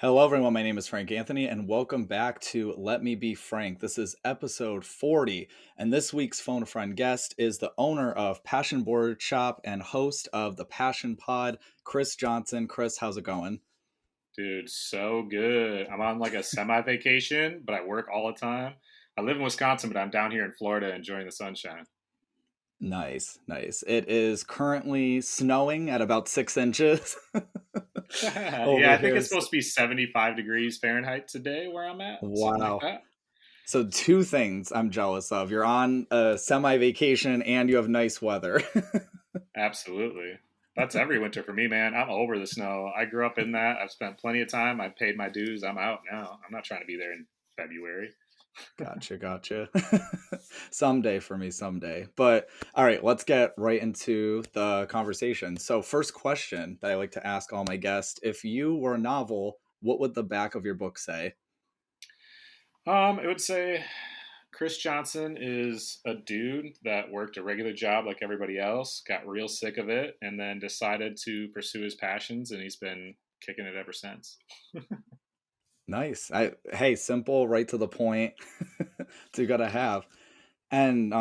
Hello, everyone. My name is Frank Anthony, and welcome back to Let Me Be Frank. This is episode 40, and this week's phone a friend guest is the owner of Skateboard Shop and host of the Passion Pod, Chris Johnson. Chris, how's it going? Dude, so good. I'm on like a semi vacation, but I work all the time. I live in Wisconsin, but I'm down here in Florida enjoying the sunshine. Nice, nice. It is currently snowing at about 6 inches Yeah, over I think here. it's supposed to be 75 degrees Fahrenheit today where I'm at, something like Wow. that. So, two things I'm jealous of. You're on a semi vacation and you have nice weather. Absolutely. That's every winter for me, man. I'm over the snow. I grew up in that. I've spent plenty of time. I've paid my dues. I'm out now. I'm not trying to be there in February. Gotcha, gotcha. Someday for me, someday. But all right, let's get right into the conversation. So, first question that I like to ask all my guests: if you were a novel, what would the back of your book say? It would say Chris Johnson is a dude that worked a regular job like everybody else, got real sick of it, and then decided to pursue his passions, and he's been kicking it ever since. Nice. Hey, simple, right to the point. It's you gotta have. And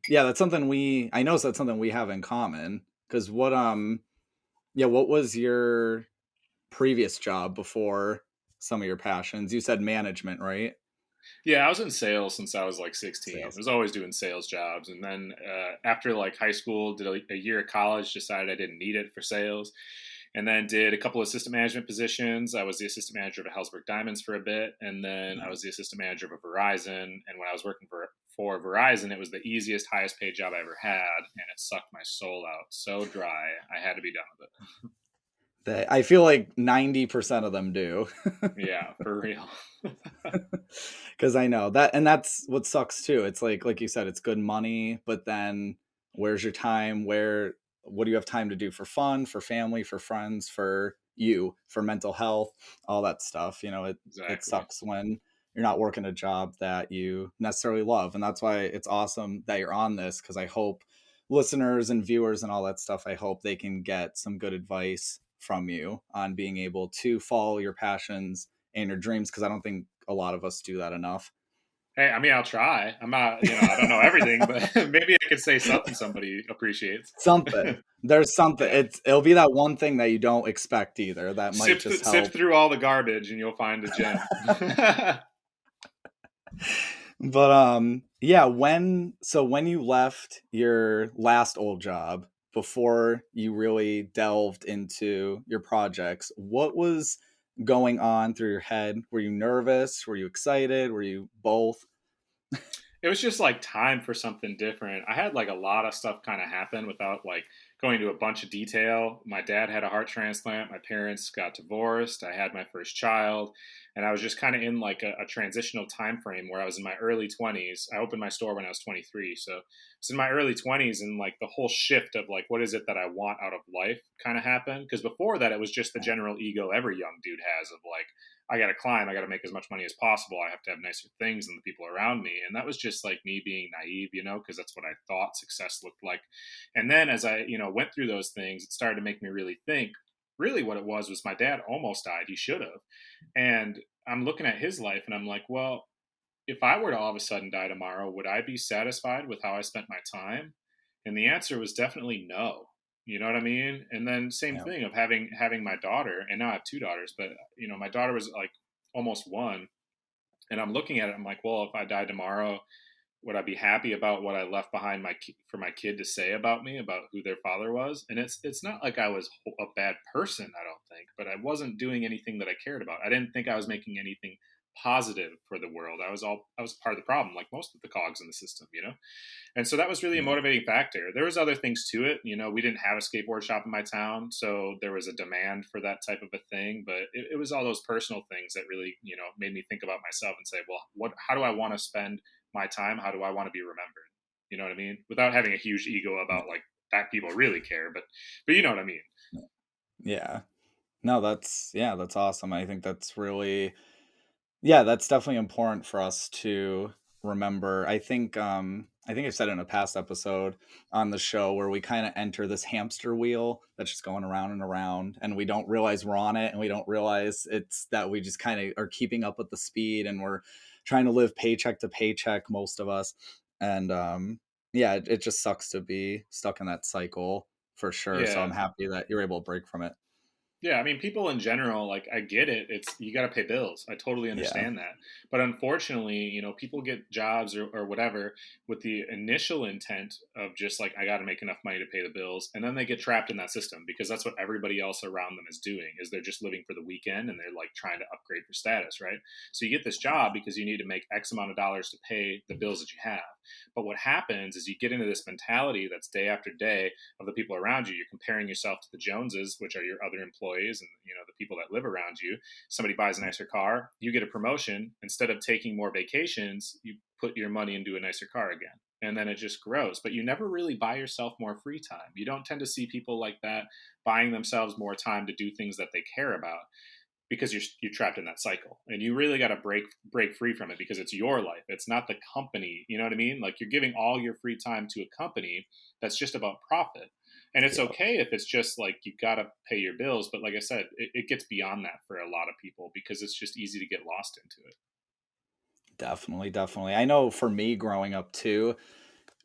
yeah, that's something I know that's something we have in common. Because what was your previous job before some of your passions? You said management, right? Yeah, I was in sales since I was like 16. I Sales. was always doing sales jobs, and then after like high school, did a year of college, decided I didn't need it for sales, and then did a couple of assistant management positions. I was the assistant manager of Hellsberg Diamonds for a bit, and then I was the assistant manager of Verizon. And when I was working for Verizon, it was the easiest, highest paid job I ever had, and it sucked my soul out. So dry, I had to be done with it. I feel like 90% of them do. Yeah, for real. Because I know that, and that's what sucks too. It's like you said, it's good money, but then where's your time? What do you have time to do for fun, for family, for friends, for you, for mental health, all that stuff? It Exactly. sucks when you're not working a job that you necessarily love. And that's why it's awesome that you're on this, because I hope listeners and viewers and all that stuff, I hope they can get some good advice from you on being able to follow your passions and your dreams, because I don't think a lot of us do that enough. Hey, I mean, I'll try. I'm not, I don't know everything, but maybe I could say something somebody appreciates. Something. There's something. Yeah. It'll be that one thing that you don't expect either that might just Sift help. through all the garbage and you'll find a gem. But yeah, when you left your last old job before you really delved into your projects, what was going on through your head? Were you nervous? Were you excited? Were you both? It was just like time for something different. I had like a lot of stuff kind of happen without like going into a bunch of detail. My dad had a heart transplant. My parents got divorced. I had my first child, and I was just kind of in like a transitional time frame where I was in my early 20s. I opened my store when I was 23, so it's in my early 20s, and like the whole shift of like what is it that I want out of life kind of happened. Because before that, it was just the general ego every young dude has of like I got to climb. I got to make as much money as possible. I have to have nicer things than the people around me. And that was just like me being naive, because that's what I thought success looked like. And then as I, went through those things, it started to make me really think. Really, what it was my dad almost died. He should have. And I'm looking at his life and I'm like, well, if I were to all of a sudden die tomorrow, would I be satisfied with how I spent my time? And the answer was definitely no. You know what I mean? And then same Yeah. thing of having my daughter, and now I have two daughters, but my daughter was like almost one, and I'm looking at it. I'm like, well, if I died tomorrow, would I be happy about what I left behind for my kid to say about me, about who their father was? And it's not like I was a bad person, I don't think, but I wasn't doing anything that I cared about. I didn't think I was making anything positive for the world. I was part of the problem, like most of the cogs in the system. And so that was really a Yeah. motivating factor. There was other things to it. We didn't have a skateboard shop in my town, so there was a demand for that type of a thing. But it was all those personal things that really, made me think about myself and say, well, how do I want to spend my time? How do I want to be remembered? You know what I mean? Without having a huge ego about like that people really care, but you know what I mean. Yeah. No, that's awesome. I think that's really, yeah, that's definitely important for us to remember. I think I think I said it in a past episode on the show where we kind of enter this hamster wheel that's just going around and around, and we don't realize we're on it, and we don't realize it's that we just kind of are keeping up with the speed, and we're trying to live paycheck to paycheck, most of us. And yeah, it just sucks to be stuck in that cycle for sure. So I'm Yeah. happy that you're able to break from it. Yeah, I mean, people in general, like, I get it. It's you got to pay bills. I totally Yeah. understand that. But unfortunately, people get jobs or whatever with the initial intent of just like, I got to make enough money to pay the bills, and then they get trapped in that system because that's what everybody else around them is doing. Is they're just living for the weekend and they're like trying to upgrade for status, right? So you get this job because you need to make X amount of dollars to pay the bills that you have. But what happens is you get into this mentality that's day after day of the people around you. You're comparing yourself to the Joneses, which are your other employees and the people that live around you. Somebody buys a nicer car, you get a promotion. Instead of taking more vacations, you put your money into a nicer car again. And then it just grows. But you never really buy yourself more free time. You don't tend to see people like that buying themselves more time to do things that they care about because you're trapped in that cycle, and you really got to break free from it because it's your life. It's not the company. You know what I mean? Like, you're giving all your free time to a company that's just about profit. And it's Yeah. okay if it's just like you got to pay your bills. But like I said, it gets beyond that for a lot of people because it's just easy to get lost into it. Definitely, definitely. I know for me growing up too,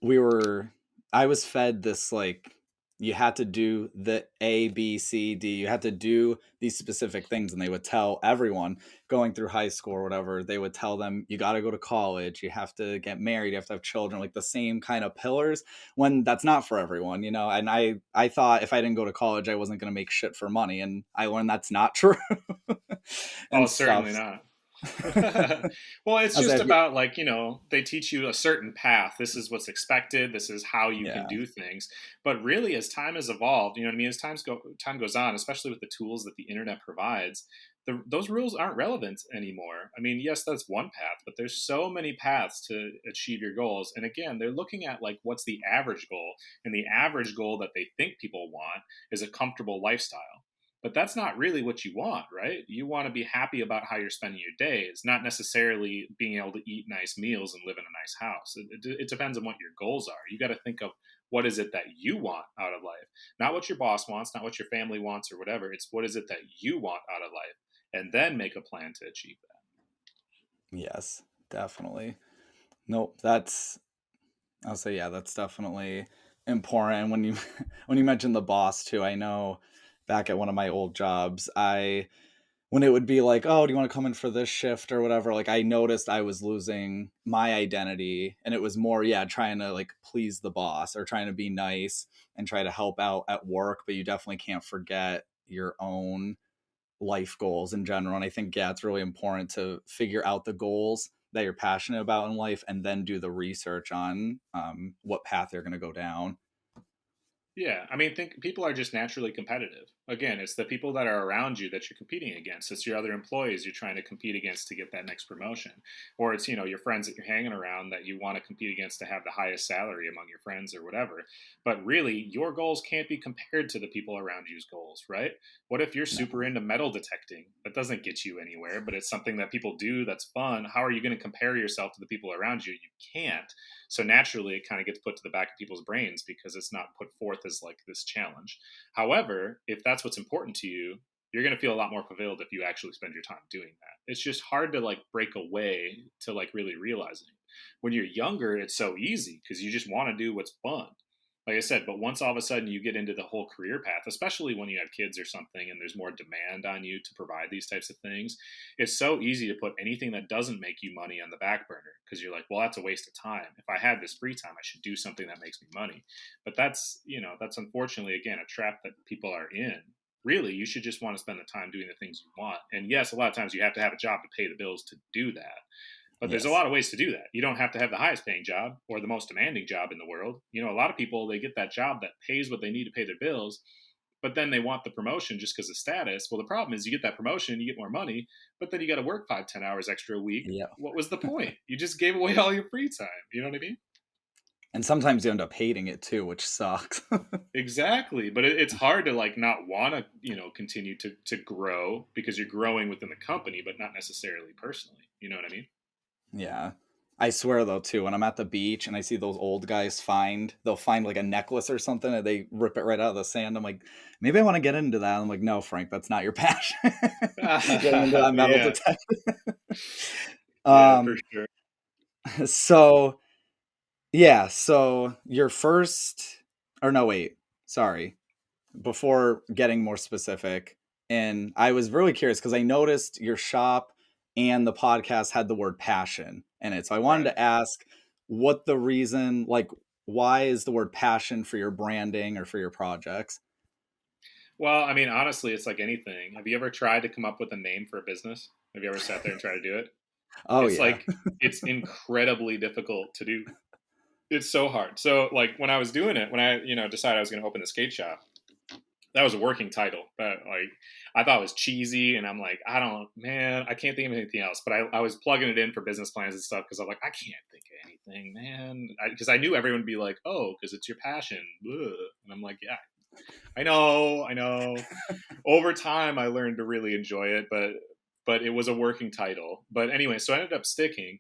we were I was fed this like you had to do the A, B, C, D. You had to do these specific things, and they would tell everyone going through high school or whatever, they would tell them you got to go to college, you have to get married, you have to have children, like the same kind of pillars, when that's not for everyone, you know. And I thought if I didn't go to college, I wasn't going to make shit for money, and I learned that's not true. Oh, and certainly stuff. not. Well, it's I was just like, about like, they teach you a certain path. This is what's expected. This is how you can yeah, do things. But really, as time has evolved, you know what I mean? As time goes on, especially with the tools that the internet provides, those rules aren't relevant anymore. I mean, yes, that's one path, but there's so many paths to achieve your goals. And again, they're looking at like what's the average goal, and the average goal that they think people want is a comfortable lifestyle. But that's not really what you want, right? You want to be happy about how you're spending your days, not necessarily being able to eat nice meals and live in a nice house. It depends on what your goals are. You got to think of what is it that you want out of life, not what your boss wants, not what your family wants or whatever. It's what is it that you want out of life, and then make a plan to achieve that. yes, definitely. Nope, that's I'll say yeah, that's definitely important. When you when you mentioned the boss too, I know back at one of my old jobs, I when it would be like, "Oh, do you want to come in for this shift or whatever?" Like I noticed I was losing my identity, and it was more yeah, trying to like please the boss or trying to be nice and try to help out at work, but you definitely can't forget your own life goals in general. And I think, yeah, it's really important to figure out the goals that you're passionate about in life and then do the research on what path you're going to go down. Yeah, I mean, think people are just naturally competitive. Again, it's the people that are around you that you're competing against. It's your other employees you're trying to compete against to get that next promotion, or it's your friends that you're hanging around that you want to compete against to have the highest salary among your friends or whatever. But really, your goals can't be compared to the people around you's goals, right? What if you're super No. into metal detecting? That doesn't get you anywhere, but it's something that people do that's fun. How are you going to compare yourself to the people around you? You can't. So naturally, it kind of gets put to the back of people's brains because it's not put forth as like this challenge. However, if that's what's important to you, you're going to feel a lot more fulfilled if you actually spend your time doing that. It's just hard to like break away to like really realizing it. When you're younger, it's so easy because you just want to do what's fun. Like I said, but once all of a sudden you get into the whole career path, especially when you have kids or something and there's more demand on you to provide these types of things, it's so easy to put anything that doesn't make you money on the back burner because you're like, well, that's a waste of time. If I had this free time, I should do something that makes me money. But that's unfortunately, again, a trap that people are in. Really, you should just want to spend the time doing the things you want. And yes, a lot of times you have to have a job to pay the bills to do that. But there's a Yes. lot of ways to do that. You don't have to have the highest paying job or the most demanding job in the world. A lot of people, they get that job that pays what they need to pay their bills, but then they want the promotion just because of status. Well, the problem is you get that promotion, you get more money, but then you got to work 5, 10 hours extra a week. Yeah. What was the point? You just gave away all your free time. You know what I mean? And sometimes you end up hating it too, which sucks. Exactly. But it's hard to like not want to, continue to grow because you're growing within the company, but not necessarily personally. You know what I mean? Yeah. I swear though too, when I'm at the beach and I see those old guys they'll find like a necklace or something and they rip it right out of the sand. I'm like, maybe I want to get into that. I'm like, no, Frank, that's not your passion. Getting into that metal Yeah, detector. yeah, for um, sure. so yeah, so your first, or no, wait, sorry. Before getting more specific, and I was really curious because I noticed your shop and the podcast had the word passion in it. So I wanted Right. to ask what the reason, like, why is the word passion for your branding or for your projects? Well, I mean, honestly, it's like anything. Have you ever tried to come up with a name for a business? Have you ever sat there and tried to do it? Oh, It's yeah. like it's incredibly difficult to do. It's so hard. So, like when I was doing it, when I decided I was going to open the skate shop, that was a working title, but like I thought it was cheesy, and I'm like, I don't, man, I can't think of anything else. But I was plugging it in for business plans and stuff because I'm like, I can't think of anything, man, because I knew everyone would be like, oh, because it's your passion, ugh. And I'm like, yeah, I know. Over time, I learned to really enjoy it, but it was a working title. But anyway, so I ended up sticking.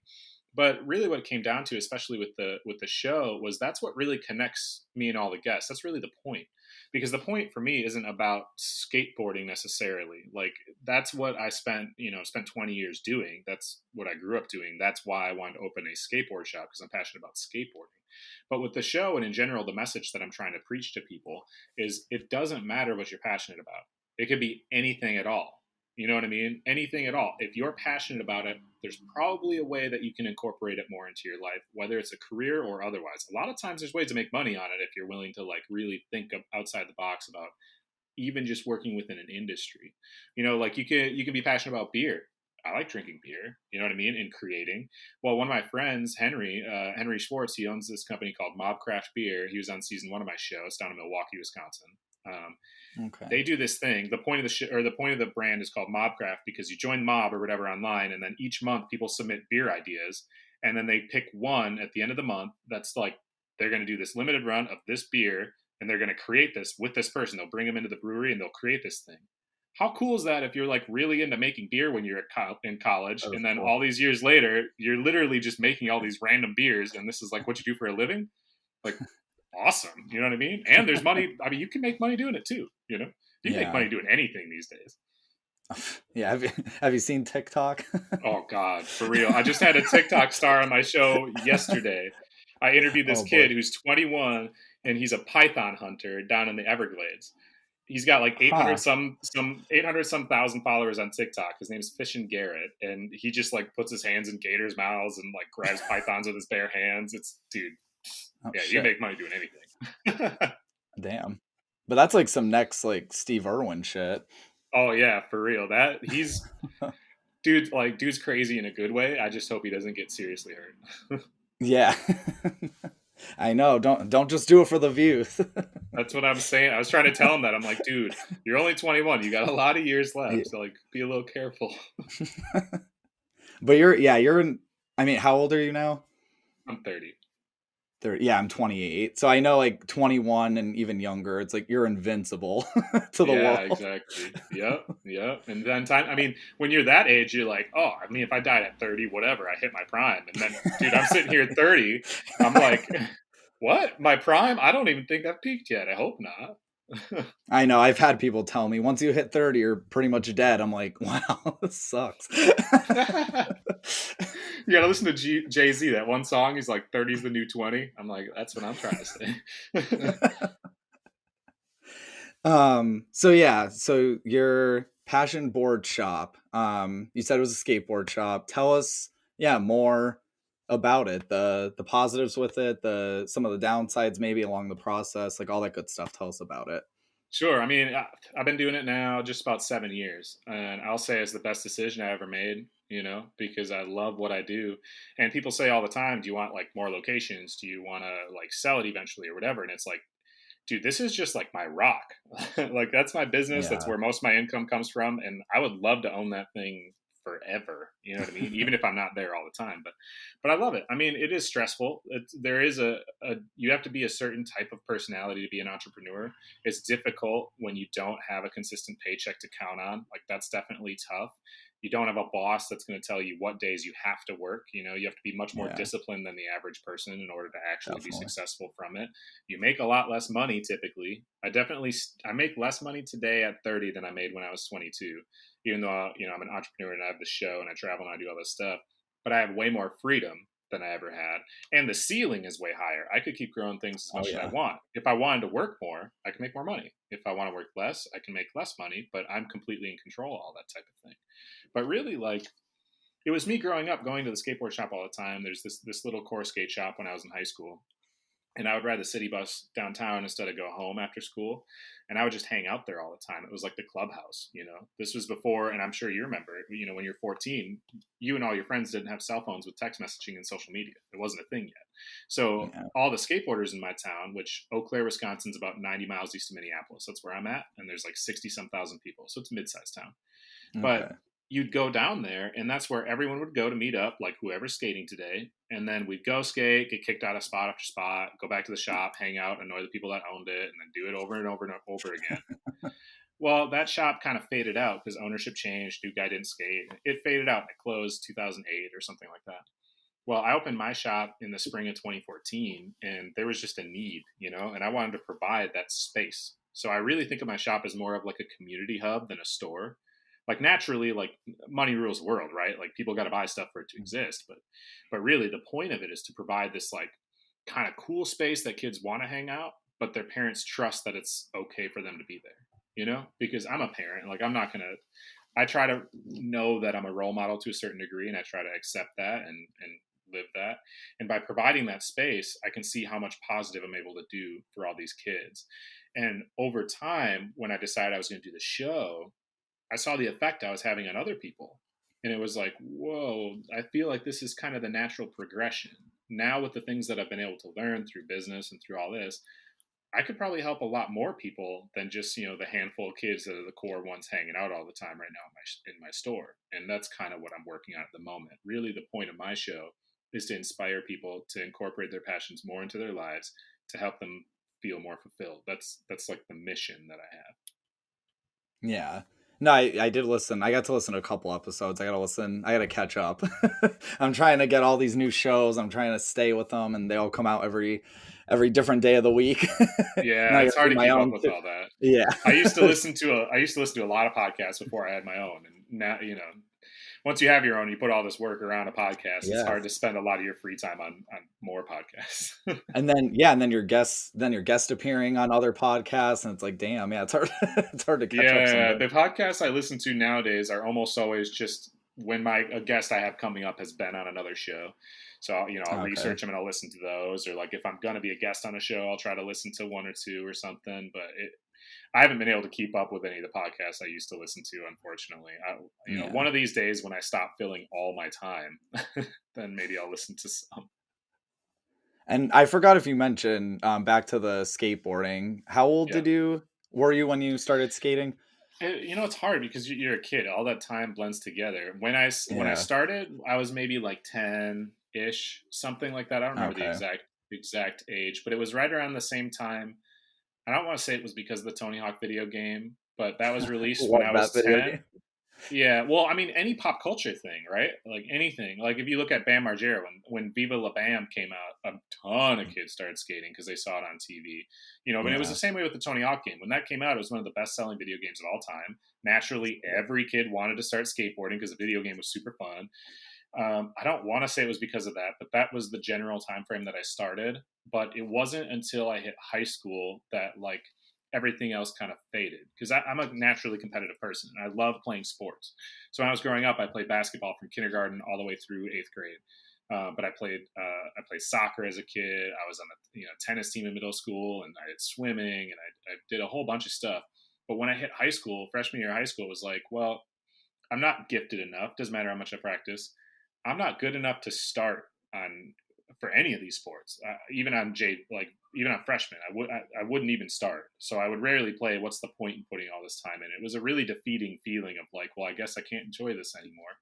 But really, what it came down to, especially with the show, was that's what really connects me and all the guests. That's really the point, because the point for me isn't about skateboarding necessarily. Like that's what I spent 20 years doing. That's what I grew up doing. That's why I wanted to open a skateboard shop, because I'm passionate about skateboarding. But with the show and in general, the message that I'm trying to preach to people is it doesn't matter what you're passionate about. It could be anything at all. You know what I mean? Anything at all. If you're passionate about it, there's probably a way that you can incorporate it more into your life, whether it's a career or otherwise. A lot of times there's ways to make money on it if you're willing to like really think of outside the box about even just working within an industry. Like you can be passionate about beer. I like drinking beer, you know what I mean, and creating. Well, one of my friends, Henry Schwartz, he owns this company called Mobcraft Beer. He was on season 1 of my show. It's down in Milwaukee, Wisconsin. Um, Okay. they do this thing. The point of the point of the brand is called Mobcraft, because you join Mob or whatever online, and then each month people submit beer ideas, and then they pick one at the end of the month. That's like they're going to do this limited run of this beer, and they're going to create this with this person. They'll bring them into the brewery and they'll create this thing. How cool is that if you're like really into making beer when you're in college, That was and then cool. all these years later, you're literally just making all these random beers, and this is like what you do for a living? Like, awesome. You know what I mean? And there's money. I mean, you can make money doing it too. You can make Yeah. money doing anything these days. Yeah. Have you seen TikTok? Oh God, for real. I just had a TikTok star on my show yesterday. I interviewed this Oh boy. kid who's 21, and he's a python hunter down in the Everglades. He's got like 800 Huh. some 800 some thousand followers on TikTok. His name's Fishin' Garrett, and he just like puts his hands in gators' mouths and like grabs pythons with his bare hands. It's dude, Oh yeah, you can shit. make money doing anything. Damn. But that's like some next like Steve Irwin shit. Oh yeah, for real. That he's dude's crazy in a good way. I just hope he doesn't get seriously hurt. Yeah. I know. Don't just do it for the views. That's what I'm saying. I was trying to tell him that. I'm like, dude, you're only 21. You got a lot of years Yeah. left. So like be a little careful. But you're in, I mean, how old are you now? I'm 30. 30. Yeah, I'm 28. So I know like 21 and even younger, it's like you're invincible to the Yeah, world. exactly. Yep, yep. And then I mean, when you're that age, you're like, oh, I mean, if I died at 30, whatever, I hit my prime. And then, dude, I'm sitting here at 30. I'm like, what? My prime? I don't even think I've peaked yet. I hope not. I know. I've had people tell me once you hit 30, you're pretty much dead. I'm like, wow, this sucks. You gotta listen to Jay Z. That one song, he's like, 30 is the new 20. I'm like, that's what I'm trying to say. So yeah, so your passion board shop, you said it was a skateboard shop. Tell us, yeah, more about it. The positives with it, some of the downsides maybe along the process, like all that good stuff. Tell us about it. Sure. I mean, I've been doing it now just about 7 years, and I'll say it's the best decision I ever made, because I love what I do. And people say all the time, do you want like more locations? Do you want to like sell it eventually or whatever? And it's like, dude, this is just like my rock. Like that's my business. That's Yeah. where most of my income comes from. And I would love to own that thing forever. You know what I mean? Even if I'm not there all the time, but I love it. I mean, it is stressful. There is you have to be a certain type of personality to be an entrepreneur. It's difficult when you don't have a consistent paycheck to count on. Like that's definitely tough. You don't have a boss that's going to tell you what days you have to work. You know, you have to be much more Yeah, disciplined than the average person in order to actually be definitely. successful from it. You make a lot less money typically. I make less money today at 30 than I made when I was 22, even though, you know, I'm an entrepreneur and I have the show and I travel and I do all this stuff, but I have way more freedom than I ever had. And the ceiling is way higher. I could keep growing things as Oh much as I yeah. want. If I wanted to work more, I can make more money. If I want to work less, I can make less money, but I'm completely in control of all that type of thing. But really, like, it was me growing up going to the skateboard shop all the time. There's this little core skate shop when I was in high school, and I would ride the city bus downtown instead of go home after school, and I would just hang out there all the time. It was like the clubhouse, you know. This was before, and I'm sure you remember, you know, when you're 14, you and all your friends didn't have cell phones with text messaging and social media. It wasn't a thing yet. So Yeah. all the skateboarders in my town, which Eau Claire, Wisconsin's about 90 miles east of Minneapolis, that's where I'm at, and there's like 60 some thousand people, so it's a mid-sized town. But Okay. you'd go down there, and that's where everyone would go to meet up, like whoever's skating today. And then we'd go skate, get kicked out of spot after spot, go back to the shop, hang out, annoy the people that owned it, and then do it over and over and over again. Well, that shop kind of faded out because ownership changed. New guy didn't skate. It faded out and it closed 2008 or something like that. Well, I opened my shop in the spring of 2014, and there was just a need, you know, and I wanted to provide that space. So I really think of my shop as more of like a community hub than a store. Like naturally, like money rules the world, right? Like people got to buy stuff for it to exist, but really the point of it is to provide this like kind of cool space that kids want to hang out, but their parents trust that it's okay for them to be there, you know? Because I'm a parent, like I'm not gonna. I try to know that I'm a role model to a certain degree, and I try to accept that and live that. And by providing that space, I can see how much positive I'm able to do for all these kids. And over time, when I decided I was going to do the show, I saw the effect I was having on other people. And it was like, whoa, I feel like this is kind of the natural progression. Now, with the things that I've been able to learn through business and through all this, I could probably help a lot more people than just, you know, the handful of kids that are the core ones hanging out all the time right now in my store. And that's kind of what I'm working on at the moment. Really, the point of my show is to inspire people to incorporate their passions more into their lives to help them feel more fulfilled. That's like the mission that I have. Yeah. No, I did listen. I got to listen to a couple episodes. I gotta listen. I gotta catch up. I'm trying to get all these new shows. I'm trying to stay with them, and they all come out every different day of the week. And Yeah, I it's gotta hard do to my keep up own with too. all that. Yeah. I used to listen to a lot of podcasts before I had my own, and now, you know, once you have your own, you put all this work around a podcast. It's Yeah. hard to spend a lot of your free time on more podcasts. And then yeah, and then your guest appearing on other podcasts, and it's like, damn, yeah, it's hard. It's hard to catch up Yeah, sometimes. the podcasts I listen to nowadays are almost always just when a guest I have coming up has been on another show. So, you know, I'll Okay. research them and I'll listen to those, or like if I'm going to be a guest on a show, I'll try to listen to one or two or something. But I haven't been able to keep up with any of the podcasts I used to listen to, unfortunately. You know, Yeah. one of these days when I stop filling all my time, then maybe I'll listen to some. And I forgot if you mentioned back to the skateboarding. How old Yeah. did you were you when you started skating? You know, it's hard because you're a kid. All that time blends together. When I Yeah. started, I was maybe like 10 ish, something like that. I don't remember the Okay. exact age, but it was right around the same time. I don't want to say it was because of the Tony Hawk video game, but that was released when Love I that was video 10. game. Yeah, well, I mean, any pop culture thing, right? Like anything. Like if you look at Bam Margera, when Viva La Bam came out, a ton of kids started skating because they saw it on TV. You know, but it was the Yeah. same way with the Tony Hawk game. When that came out, it was one of the best-selling video games of all time. Naturally, every kid wanted to start skateboarding because the video game was super fun. I don't want to say it was because of that, but that was the general time frame that I started. But it wasn't until I hit high school that like everything else kind of faded because I'm a naturally competitive person and I love playing sports. So when I was growing up, I played basketball from kindergarten all the way through eighth grade. But I played soccer as a kid. I was on the tennis team in middle school, and I did swimming, and I did a whole bunch of stuff. But when I hit high school, freshman year of high school, it was like, well, I'm not gifted enough. Doesn't matter how much I practice. I'm not good enough to start on for any of these sports. Even on even on freshman, I wouldn't even start. So I would rarely play. What's the point in putting all this time in? It was a really defeating feeling of like, well, I guess I can't enjoy this anymore.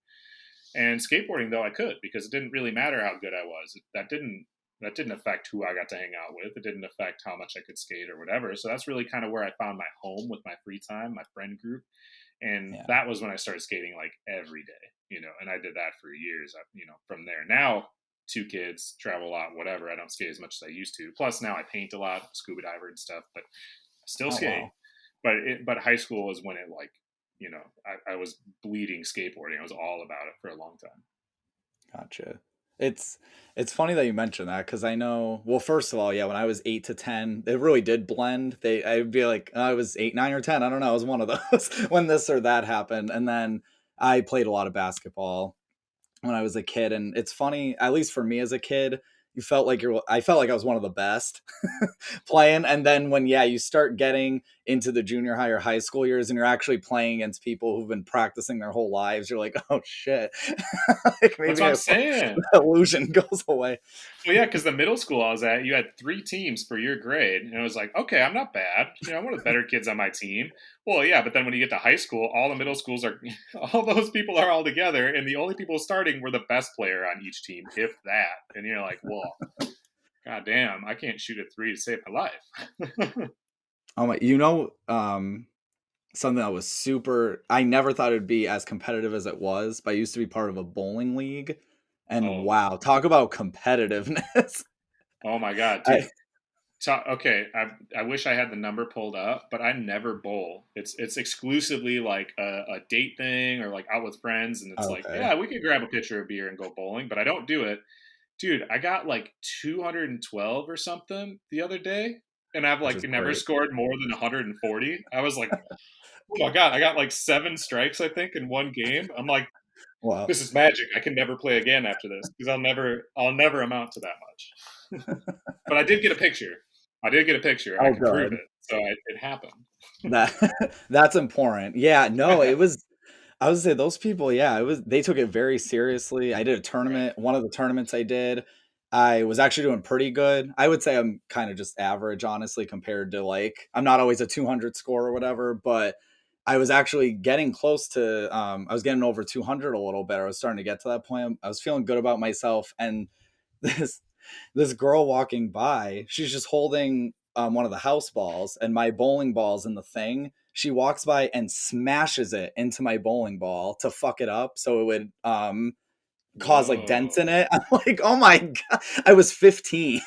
And skateboarding though I could because it didn't really matter how good I was. That didn't affect who I got to hang out with. It didn't affect how much I could skate or whatever. So that's really kind of where I found my home with my free time, my friend group. And Yeah. that was when I started skating like every day, and I did that for years, from there. Now, 2 kids, travel a lot, whatever. I don't skate as much as I used to. Plus now I paint a lot, scuba diver and stuff, but I still Oh skate. wow. But high school was when it like, I was bleeding skateboarding. I was all about it for a long time. Gotcha. It's it's funny that you mentioned that because I know. Well, first of all, yeah, when I was 8 to 10, it really did blend. I'd be like, I was 8, 9, or 10. I don't know. I was one of those when this or that happened, and then I played a lot of basketball when I was a kid. And it's funny, at least for me as a kid, you felt like I felt like I was one of the best playing. And then when, yeah, you start getting into the junior high or high school years and you're actually playing against people who've been practicing their whole lives, you're like, oh shit. Like That's maybe what I'm saying. the illusion goes away. Well, yeah, because the middle school I was at, you had 3 teams for your grade, and it was like, okay, I'm not bad. I'm one of the better kids on my team. Well, yeah, but then when you get to high school, all the middle schools are, all those people are all together, and the only people starting were the best player on each team, if that. And you're like, well, goddamn, I can't shoot a 3 to save my life. Oh my, something that was super, I never thought it would be as competitive as it was, but I used to be part of a bowling league. And Oh, wow, talk about competitiveness. oh my God, I, dude. So, okay, I wish I had the number pulled up, but I never bowl. It's exclusively like a date thing or like out with friends, and it's like, okay, yeah, we could grab a pitcher of beer and go bowling, but I don't do it. Dude, I got like 212 or something the other day, and I've which like is never great. scored more than 140. I was like, oh my God, I got like 7 strikes, I think, in one game. I'm like, Wow. this is magic. I can never play again after this because I'll never amount to that much. But I did get a picture. I did get a picture. I Oh, can prove good. it. So it happened. That that's important. Yeah, no, it was I was say those people, yeah, it was they took it very seriously. I did a Right. tournament. One of the tournaments I did, I was actually doing pretty good. I would say I'm kind of just average, honestly, compared to like I'm not always a 200 score or whatever, but I was actually getting close to I was getting over 200 a little bit. I was starting to get to that point. I was feeling good about myself, and this this girl walking by, she's just holding one of the house balls, and my bowling ball's in the thing. She walks by and smashes it into my bowling ball to fuck it up so it would cause like dents Whoa. in it. I'm like, oh my god, I was 15.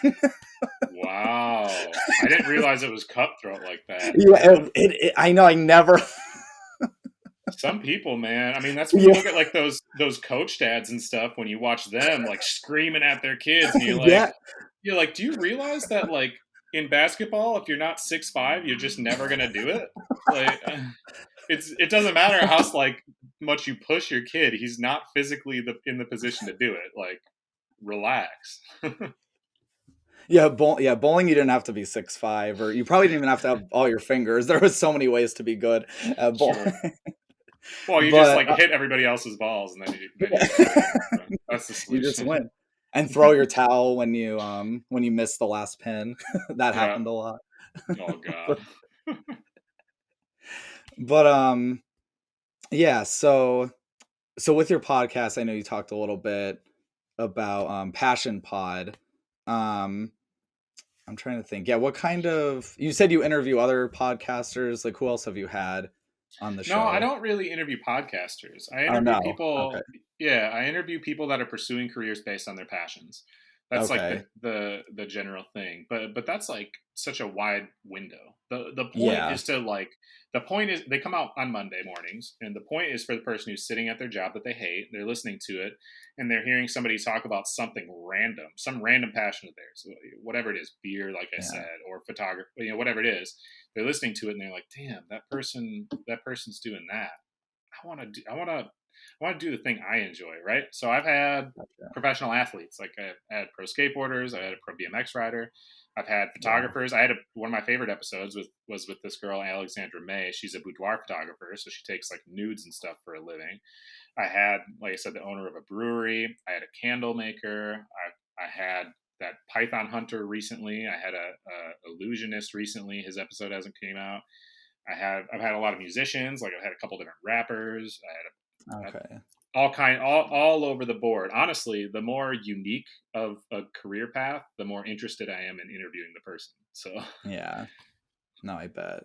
Wow. I didn't realize it was cutthroat like that. Yeah, I know, I never. Some people, man. I mean, that's when you Yeah, look at like those coach dads and stuff. When you watch them like screaming at their kids, and yeah, you're like, do you realize that like in basketball, if you're not 6'5", you're just never gonna do it. Like, it doesn't matter how like much you push your kid. He's not physically in the position to do it. Like, relax. yeah. Bowling, you didn't have to be 6'5", or you probably didn't even have to have all your fingers. There was so many ways to be good at bowling. Sure. Well, you just But like hit everybody else's balls, and then you just win. So that's the you just solution. win. And throw your towel when you miss the last pin. That Yeah. happened a lot. Oh God. But but yeah, so with your podcast, I know you talked a little bit about Passion Pod. Um I'm trying to think. Yeah, what kind of you said you interview other podcasters, like who else have you had on the No, I show? don't really interview podcasters. I Oh interview no. Okay. people. Yeah, I interview people that are pursuing careers based on their passions. That's like Okay. the general thing. But that's like such a wide window. The point Yeah. is to like the point is they come out on Monday mornings, and the point is for the person who's sitting at their job that they hate, they're listening to it, and they're hearing somebody talk about something random, some random passion of theirs, whatever it is, beer, like I Yeah. said, or photography, whatever it is. They're listening to it and they're like, damn, that person's doing that. I want to do the thing I enjoy, right? So I've had Gotcha. professional athletes, like I had pro skateboarders, I had a pro BMX rider, I've had Wow. photographers. I had one of my favorite episodes was with this girl Alexandra May. She's a boudoir photographer, so she takes like nudes and stuff for a living. I had, like I said, the owner of a brewery. I had a candle maker. I had that Python hunter recently. I had a illusionist recently. His episode hasn't came out. I've had a lot of musicians. Like I've had a couple different rappers. I had Okay. all over the board. Honestly, the more unique of a career path, the more interested I am in interviewing the person. So Yeah. No, I bet.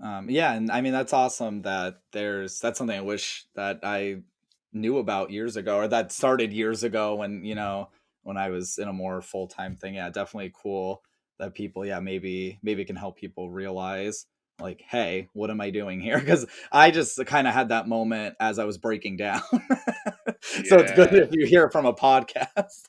Yeah, and I mean that's awesome that that's something I wish that I knew about years ago, or that started years ago when, when I was in a more full-time thing. Yeah, definitely cool that people, yeah, maybe can help people realize like, hey, what am I doing here? Because I just kind of had that moment as I was breaking down. So it's good Yeah. if you hear it from a podcast.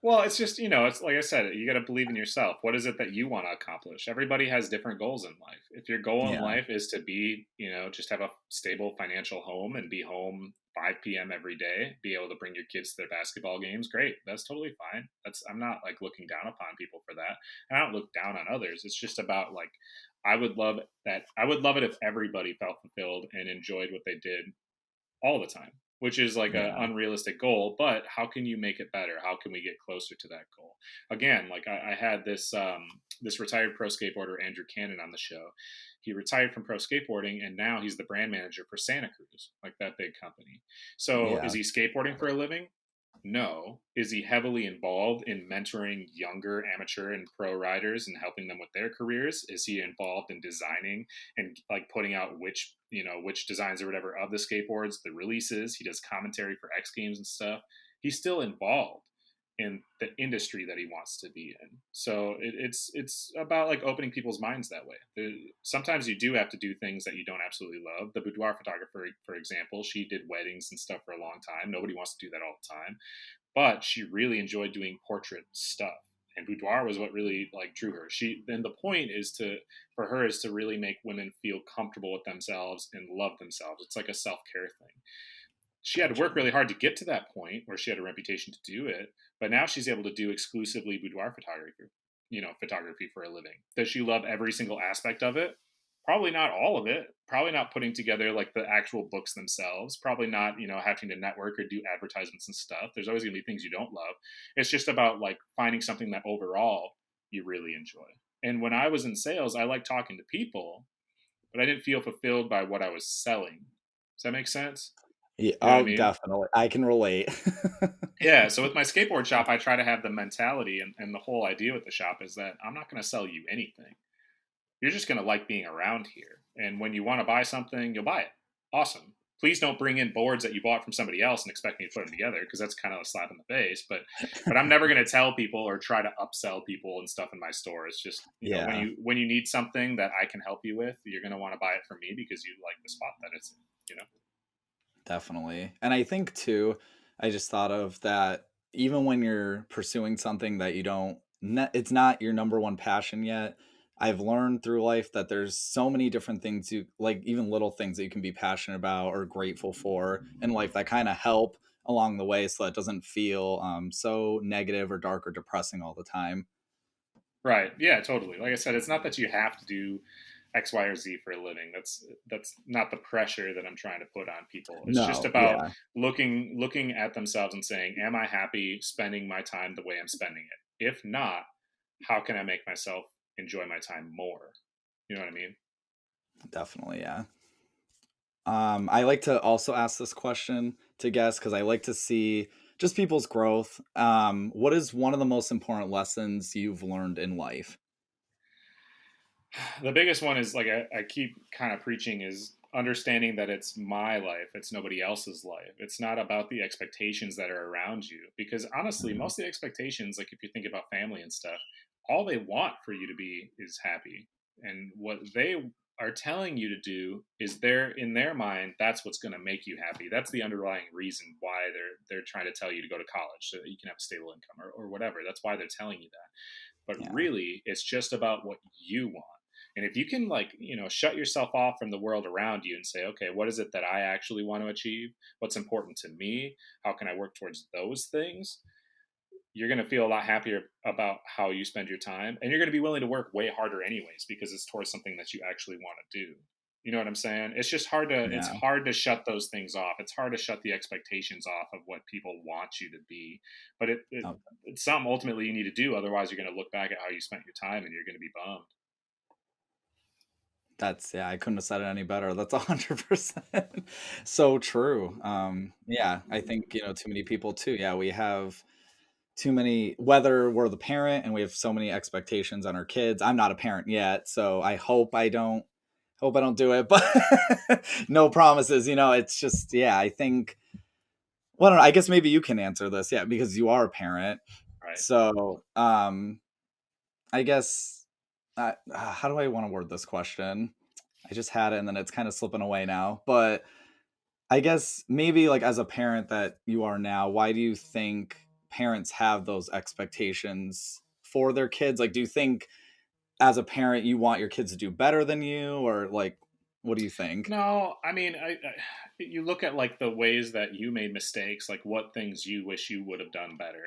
Well, it's just, it's like I said, you got to believe in yourself. What is it that you want to accomplish? Everybody has different goals in life. If your goal in Yeah, life is to be, just have a stable financial home and be home 5 p.m. every day, be able to bring your kids to their basketball games, great. That's totally fine. I'm not like looking down upon people for that. And I don't look down on others. It's just about like, I would love it if everybody felt fulfilled and enjoyed what they did all the time, which is like an yeah, unrealistic goal. But how can you make it better? How can we get closer to that goal? Again, like I had this retired pro skateboarder Andrew Cannon on the show. He retired from pro skateboarding and now he's the brand manager for Santa Cruz, like that big company. So is yeah. he skateboarding for a living? No. Is he heavily involved in mentoring younger amateur and pro riders and helping them with their careers? Is he involved in designing and like putting out which designs or whatever of the skateboards, the releases? He does commentary for X Games and stuff. He's still involved in the industry that he wants to be in. So it's about like opening people's minds that way. Sometimes you do have to do things that you don't absolutely love. The boudoir photographer, for example, she did weddings and stuff for a long time. Nobody wants to do that all the time, but she really enjoyed doing portrait stuff. And boudoir was what really like drew her. Then the point is for her is to really make women feel comfortable with themselves and love themselves. It's like a self-care thing. She had to Gotcha. work really hard to get to that point where she had a reputation to do it, but now she's able to do exclusively boudoir photography, photography for a living. Does she love every single aspect of it? Probably not all of it. Probably not putting together like the actual books themselves. Probably not, having to network or do advertisements and stuff. There's always going to be things you don't love. It's just about like finding something that overall you really enjoy. And when I was in sales, I liked talking to people, but I didn't feel fulfilled by what I was selling. Does that make sense? Yeah, You know what I oh, mean? definitely. I can relate. Yeah, so with my skateboard shop, I try to have the mentality and the whole idea with the shop is that I'm not going to sell you anything. You're just going to like being around here. And when you want to buy something, you'll buy it. Awesome. Please don't bring in boards that you bought from somebody else and expect me to put them together because that's kind of a slap in the face. But I'm never going to tell people or try to upsell people and stuff in my store. It's just when Yeah, you need something that I can help you with, you're going to want to buy it from me because you like the spot that it's in. You know. definitely. And I think too, I just thought of that even when you're pursuing something that you don't, it's not your number one passion yet. I've learned through life that there's so many different things you like, even little things that you can be passionate about or grateful for in life that kind of help along the way so that it doesn't feel so negative or dark or depressing all the time. Right. Yeah, totally. Like I said, it's not that you have to do X, Y, or Z for a living. That's not the pressure that I'm trying to put on people. It's just No, about yeah, looking at themselves and saying, "Am I happy spending my time the way I'm spending it? If not, how can I make myself enjoy my time more?" You know what I mean? definitely, yeah. I like to also ask this question to guests because I like to see just people's growth. What is one of the most important lessons you've learned in life? The biggest one is like I keep kind of preaching is understanding that it's my life, it's nobody else's life. It's not about the expectations that are around you. Because honestly, Mhm. most of the expectations, like if you think about family and stuff, all they want for you to be is happy. And what they are telling you to do is in their mind, that's what's going to make you happy. That's the underlying reason why they're trying to tell you to go to college so that you can have a stable income or whatever. That's why they're telling you that. But Yeah, really, it's just about what you want. And if you can, like, shut yourself off from the world around you and say, okay, what is it that I actually want to achieve? What's important to me? How can I work towards those things? You're going to feel a lot happier about how you spend your time. And you're going to be willing to work way harder, anyways, because it's towards something that you actually want to do. You know what I'm saying? It's just it's yeah. hard to shut those things off. It's hard to shut the expectations off of what people want you to be. But Oh, it's something ultimately you need to do. Otherwise, you're going to look back at how you spent your time and you're going to be bummed. that's yeah. I couldn't have said it any better. That's 100% so true. Yeah, I think too many people too. Yeah, we have. too many, whether we're the parent and we have so many expectations on our kids. I'm not a parent yet, so I hope I don't do it, but no promises, it's just, yeah, I think, well, I don't know, I guess maybe you can answer this, yeah, because you are a parent. Right. So, I guess, how do I want to word this question? I just had it and then it's kind of slipping away now, but I guess maybe like as a parent that you are now, why do you think parents have those expectations for their kids? Like, do you think as a parent you want your kids to do better than you, or like, what do you think? No, I mean, you look at like the ways that you made mistakes, like what things you wish you would have done better,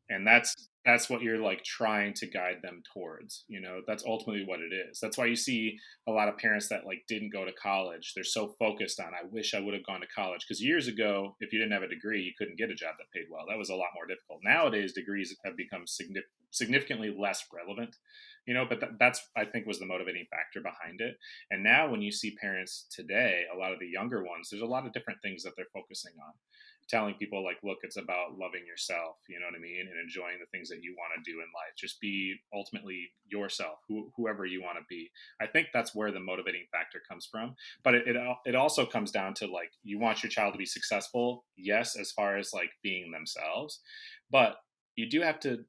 and that's what you're like trying to guide them towards. That's ultimately what it is. That's why you see a lot of parents that like didn't go to college. They're so focused on, I wish I would have gone to college, because years ago, if you didn't have a degree, you couldn't get a job that paid well. That was a lot more difficult. Nowadays degrees have become significantly less relevant, but that's, I think, was the motivating factor behind it. And now when you see parents today, a lot of the younger ones, there's a lot of different things that they're focusing on, telling people like, look, it's about loving yourself, you know what I mean, and enjoying the things that you want to do in life. Just be ultimately yourself, whoever you want to be. I think that's where the motivating factor comes from. But it also comes down to like, you want your child to be successful, yes, as far as like being themselves, but you do have to,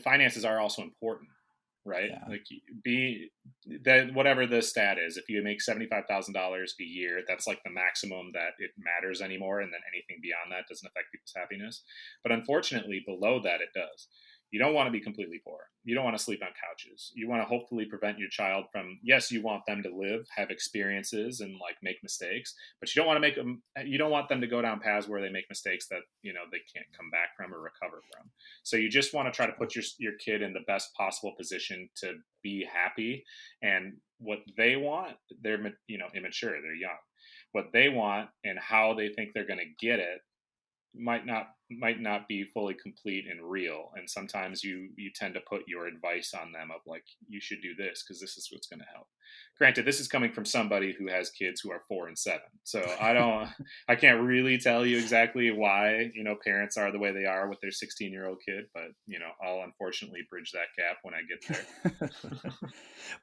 finances are also important, right? Yeah. Like, be that, whatever the stat is, if you make $75,000 a year, that's like the maximum that it matters anymore. And then anything beyond that doesn't affect people's happiness. But unfortunately, below that, it does. You don't want to be completely poor. You don't want to sleep on couches. You want to hopefully prevent your child from, yes, you want them to live, have experiences, and like make mistakes, but you don't want to make them, you don't want them to go down paths where they make mistakes that, they can't come back from or recover from. So you just want to try to put your kid in the best possible position to be happy. And what they want, they're, immature, they're young. What they want and how they think they're going to get it might not be fully complete and real. And sometimes you tend to put your advice on them of like, you should do this because this is what's going to help. Granted, this is coming from somebody who has kids who are 4 and 7, so I can't really tell you exactly why parents are the way they are with their 16-year-old kid, but I'll unfortunately bridge that gap when I get there.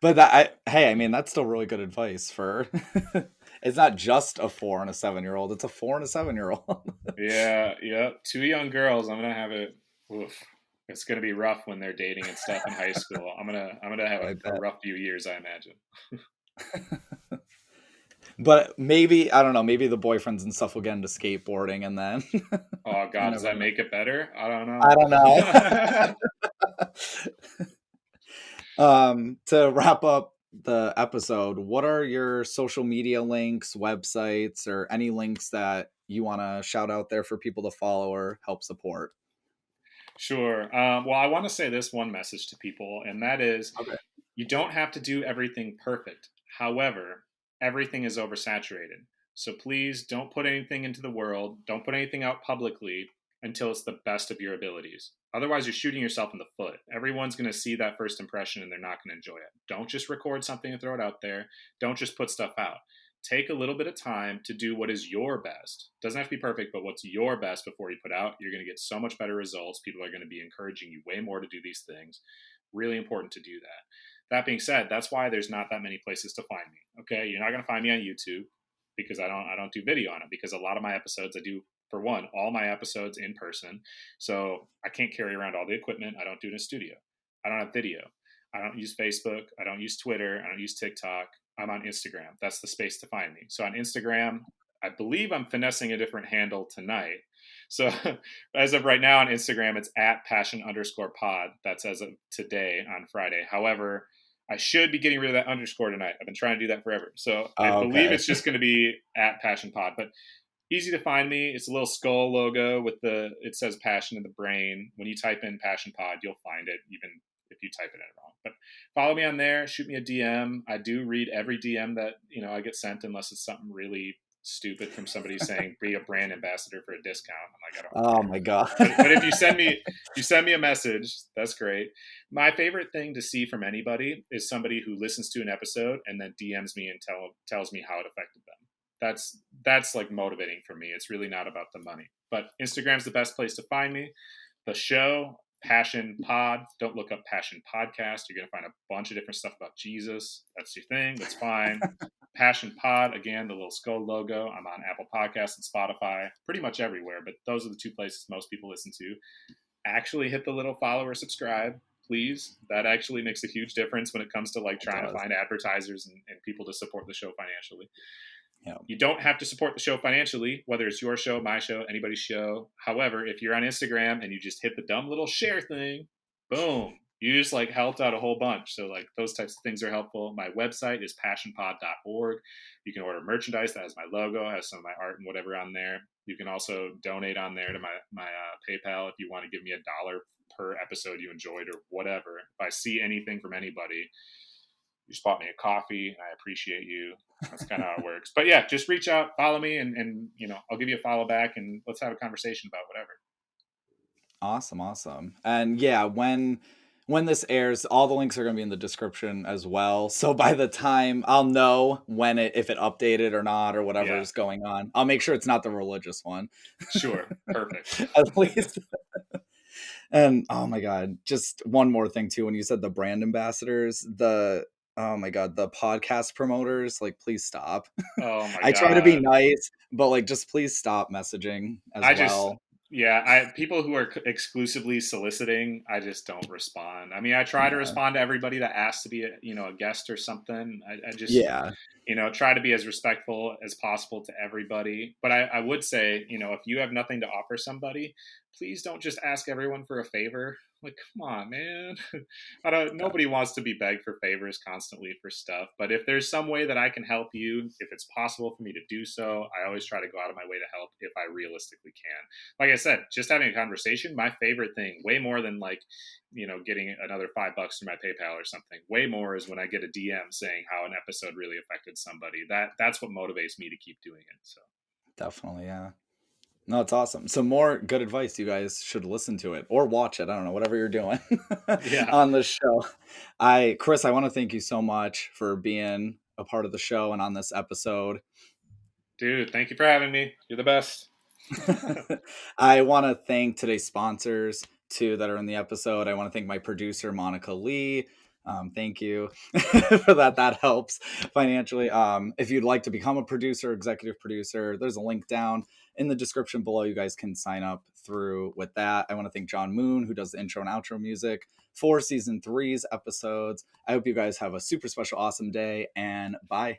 But hey, I mean, that's still really good advice for it's not just a 4 and a 7-year-old, it's a 4 and a 7-year-old. Yeah, yeah. 2 young girls. I'm gonna have it. Oof. It's gonna be rough when they're dating and stuff in high school. I'm gonna have I a bet. rough few years, I imagine. But maybe, I don't know, maybe the boyfriends and stuff will get into skateboarding and then Oh you God, does never that know. make it better? I don't I don't know. know. To wrap up the episode, what are your social media links, websites, or any links that you want to shout out there for people to follow or help support? Sure. Well, I want to say this one message to people, and that is, Okay. you don't have to do everything perfect. However, everything is oversaturated. So please don't put anything into the world. Don't put anything out publicly until it's the best of your abilities. Otherwise, you're shooting yourself in the foot. Everyone's going to see that first impression and they're not going to enjoy it. Don't just record something and throw it out there. Don't just put stuff out. Take a little bit of time to do what is your best. Doesn't have to be perfect, but what's your best before you put out. You're going to get so much better results. People are going to be encouraging you way more to do these things. Really important to do that. That being said, that's why there's not that many places to find me. Okay, you're not going to find me on YouTube because I don't do video on it, because a lot of my episodes, I do, for one, all my episodes in person. So I can't carry around all the equipment. I don't do it in a studio. I don't have video. I don't use Facebook. I don't use Twitter. I don't use TikTok. I'm on Instagram. That's the space to find me. So on Instagram, I believe I'm finessing a different handle tonight. So as of right now on Instagram, it's at passion_pod. That's as of today on Friday. However, I should be getting rid of that underscore tonight. I've been trying to do that forever. So I Oh, believe okay. it's just going to be at passion pod, but easy to find me. It's a little skull logo with it says passion in the brain. When you type in passion pod, you'll find it, even if you type it in wrong. But follow me on there, shoot me a DM. I do read every DM that, I get sent, unless it's something really stupid from somebody saying be a brand ambassador for a discount. I'm like, I don't Oh care. my God. But if you send me a message, that's great. My favorite thing to see from anybody is somebody who listens to an episode and then DMs me and tells me how it affected them. That's like motivating for me. It's really not about the money. But Instagram's the best place to find me. The show, Passion Pod. Don't look up Passion Podcast. You're going to find a bunch of different stuff about Jesus. That's your thing. That's fine. Passion Pod, again, the little skull logo. I'm on Apple Podcasts and Spotify, pretty much everywhere, but those are the two places most people listen to. Actually hit the little follow or subscribe, please. That actually makes a huge difference when it comes to like trying to find advertisers and people to support the show financially. Yeah. You don't have to support the show financially, whether it's your show, my show, anybody's show. However, if you're on Instagram and you just hit the dumb little share thing, boom, you just like helped out a whole bunch. So like those types of things are helpful. My website is passionpod.org. You can order merchandise that has my logo, has some of my art and whatever on there. You can also donate on there to my PayPal if you want to give me $1 per episode you enjoyed or whatever. If I see anything from anybody, you just bought me a coffee and I appreciate you. That's kind of how it works. But yeah, just reach out, follow me, and you know, I'll give you a follow back and let's have a conversation about whatever. Awesome. And yeah, when this airs, all the links are going to be in the description as well. So by the time I'll know when if it updated or not or whatever is going on, I'll make sure it's not the religious one. Sure. Perfect. At least. And oh my God, just one more thing too. When you said the brand ambassadors, oh my God, the podcast promoters, like, please stop. Oh my God. I try to be nice, but like, just please stop messaging as well. People who are exclusively soliciting, I just don't respond. I mean, I try to respond to everybody that asks to be a guest or something. I just, try to be as respectful as possible to everybody. But I would say, if you have nothing to offer somebody, please don't just ask everyone for a favor. Like, come on, man. Nobody wants to be begged for favors constantly for stuff. But if there's some way that I can help you, if it's possible for me to do so, I always try to go out of my way to help if I realistically can. Like I said, just having a conversation, my favorite thing, way more than like, getting another $5 through my PayPal or something. Way more is when I get a DM saying how an episode really affected somebody. That's what motivates me to keep doing it. So definitely, yeah. No, it's awesome. Some more good advice. You guys should listen to it or watch it. I don't know, whatever you're doing on the show. Chris, I want to thank you so much for being a part of the show and on this episode. Dude, thank you for having me. You're the best. I want to thank today's sponsors too that are in the episode. I want to thank my producer, Monica Leigh. Thank you for that. That helps financially. If you'd like to become a producer, executive producer, there's a link down in the description below. You guys can sign up through with that. I want to thank John Moon, who does the intro and outro music for season 3's episodes. I hope you guys have a super special, awesome day, and bye.